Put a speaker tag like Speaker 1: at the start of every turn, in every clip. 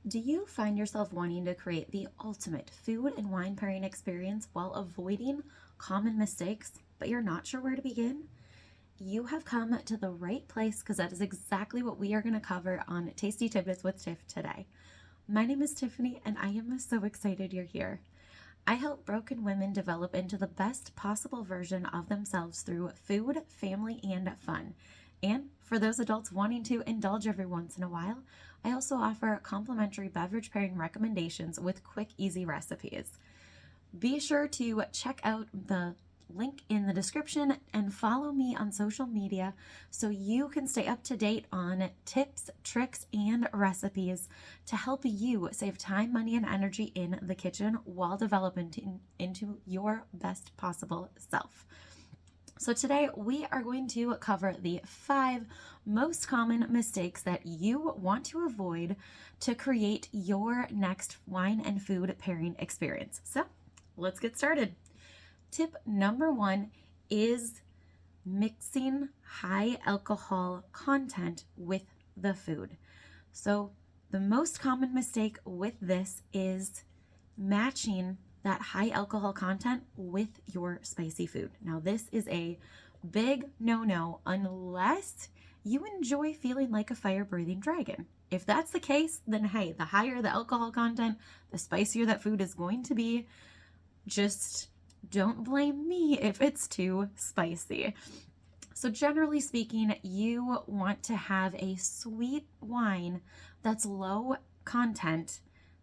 Speaker 1: Do you find yourself wanting to create the ultimate food and wine pairing experience while avoiding common mistakes, but you're not sure where to begin? You have come to the right place because that is exactly what we are going to cover on Tasty Tidbits with Tiff today. My name is Tiffany, and I am so excited you're here. I help broken women develop into the best possible version of themselves through food, family, and fun. And for those adults wanting to indulge every once in a while, I also offer complimentary beverage pairing recommendations with quick, easy recipes. Be sure to check out the link in the description and follow me on social media so you can stay up to date on tips, tricks, and recipes to help you save time, money, and energy in the kitchen while developing into your best possible self. So today we are going to cover the 5 most common mistakes that you want to avoid to create your next wine and food pairing experience. So let's get started. Tip number 1 is mixing high alcohol content with the food. So the most common mistake with this is matching that high alcohol content with your spicy food. Now, this is a big no-no unless you enjoy feeling like a fire-breathing dragon. If that's the case, then hey, the higher the alcohol content, the spicier that food is going to be. Just don't blame me if it's too spicy. So generally speaking, you want to have a sweet wine that's low content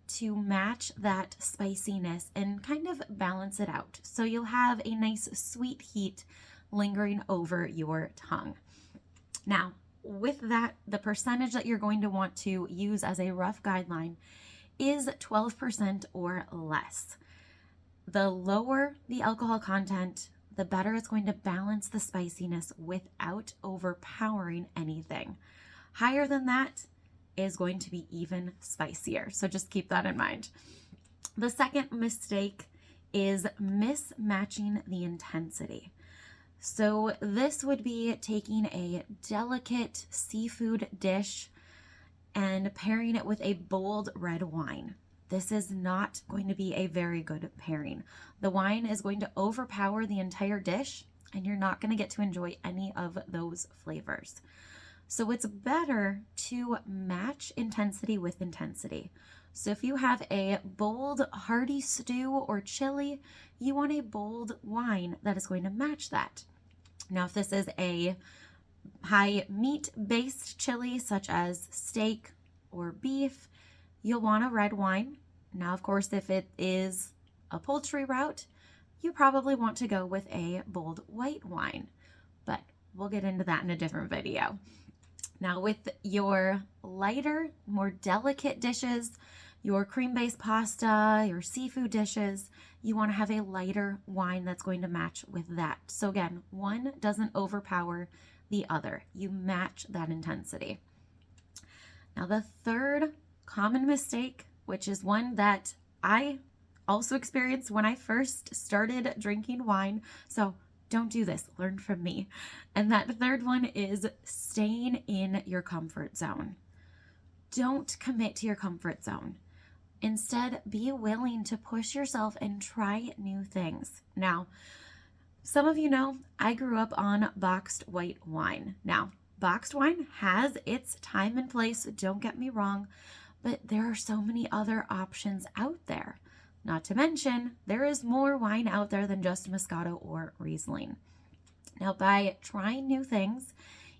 Speaker 1: to match that spiciness and kind of balance it out. So you'll have a nice sweet heat lingering over your tongue. Now, with that, the percentage that you're going to want to use as a rough guideline is 12% or less. The lower the alcohol content, the better it's going to balance the spiciness without overpowering anything. Higher than that is going to be even spicier. So just keep that in mind. The second mistake is mismatching the intensity. So this would be taking a delicate seafood dish and pairing it with a bold red wine. This is not going to be a very good pairing. The wine is going to overpower the entire dish, and you're not going to get to enjoy any of those flavors. So it's better to match intensity with intensity. So if you have a bold, hearty stew or chili, you want a bold wine that is going to match that. Now, if this is a high meat-based chili, such as steak or beef, you'll want a red wine. Now, of course, if it is a poultry route, you probably want to go with a bold white wine, but we'll get into that in a different video. Now, with your lighter, more delicate dishes, your cream-based pasta, your seafood dishes, you want to have a lighter wine that's going to match with that. So again, one doesn't overpower the other. You match that intensity. Now, the third common mistake, which is one that I also experienced when I first started drinking wine, so don't do this, learn from me. And that third one is staying in your comfort zone. Don't commit to your comfort zone. Instead, be willing to push yourself and try new things. Now, some of you know I grew up on boxed white wine. Now, boxed wine has its time and place, don't get me wrong, but there are so many other options out there. Not to mention, there is more wine out there than just Moscato or Riesling. Now, by trying new things,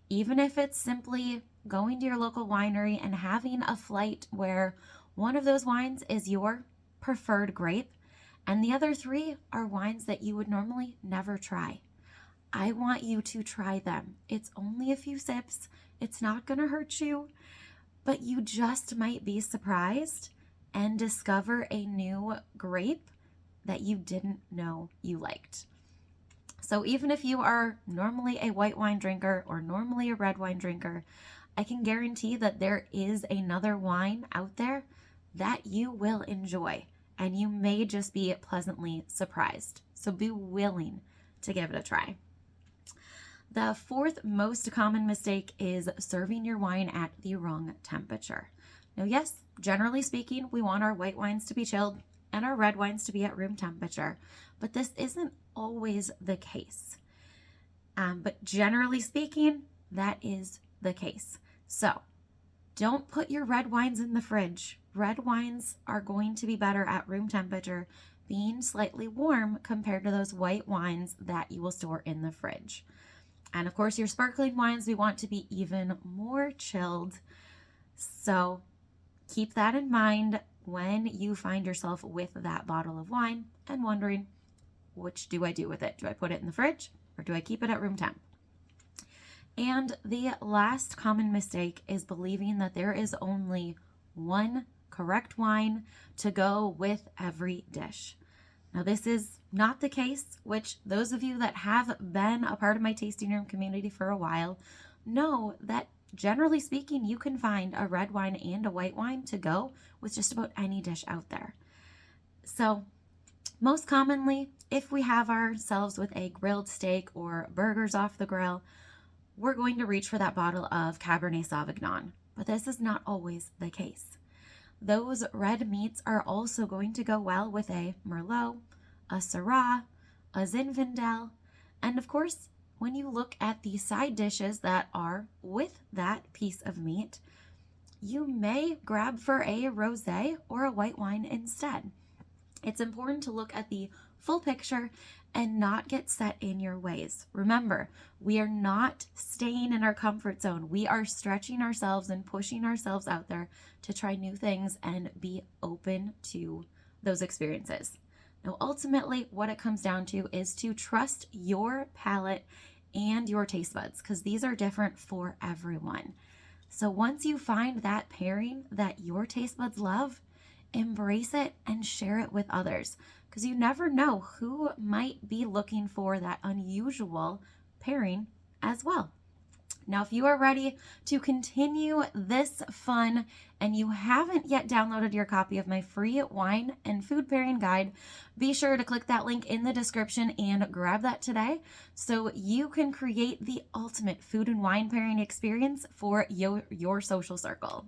Speaker 1: even if it's simply going to your local winery and having a flight where one of those wines is your preferred grape, and the other 3 are wines that you would normally never try, I want you to try them. It's only a few sips. It's not going to hurt you, but you just might be surprised and discover a new grape that you didn't know you liked. So even if you are normally a white wine drinker or normally a red wine drinker, I can guarantee that there is another wine out there that you will enjoy, and you may just be pleasantly surprised. So be willing to give it a try. The fourth most common mistake is serving your wine at the wrong temperature. Now, yes, generally speaking, we want our white wines to be chilled and our red wines to be at room temperature, but this isn't always the case. But generally speaking, that is the case. So don't put your red wines in the fridge. Red wines are going to be better at room temperature, being slightly warm compared to those white wines that you will store in the fridge. And of course, your sparkling wines, we want to be even more chilled. So keep that in mind when you find yourself with that bottle of wine and wondering, which do I do with it? Do I put it in the fridge or do I keep it at room temp? And the last common mistake is believing that there is only one correct wine to go with every dish. Now, this is not the case, which those of you that have been a part of my tasting room community for a while know that generally speaking, you can find a red wine and a white wine to go with just about any dish out there. So most commonly, if we have ourselves with a grilled steak or burgers off the grill, we're going to reach for that bottle of Cabernet Sauvignon, but this is not always the case. Those red meats are also going to go well with a Merlot, a Syrah, a Zinfandel, and of course, when you look at the side dishes that are with that piece of meat, you may grab for a rosé or a white wine instead. It's important to look at the full picture and not get set in your ways. Remember, we are not staying in our comfort zone. We are stretching ourselves and pushing ourselves out there to try new things and be open to those experiences. Now, ultimately, what it comes down to is to trust your palate and your taste buds, because these are different for everyone. So once you find that pairing that your taste buds love, embrace it and share it with others, because you never know who might be looking for that unusual pairing as well. Now, if you are ready to continue this fun and you haven't yet downloaded your copy of my free wine and food pairing guide, be sure to click that link in the description and grab that today so you can create the ultimate food and wine pairing experience for your social circle.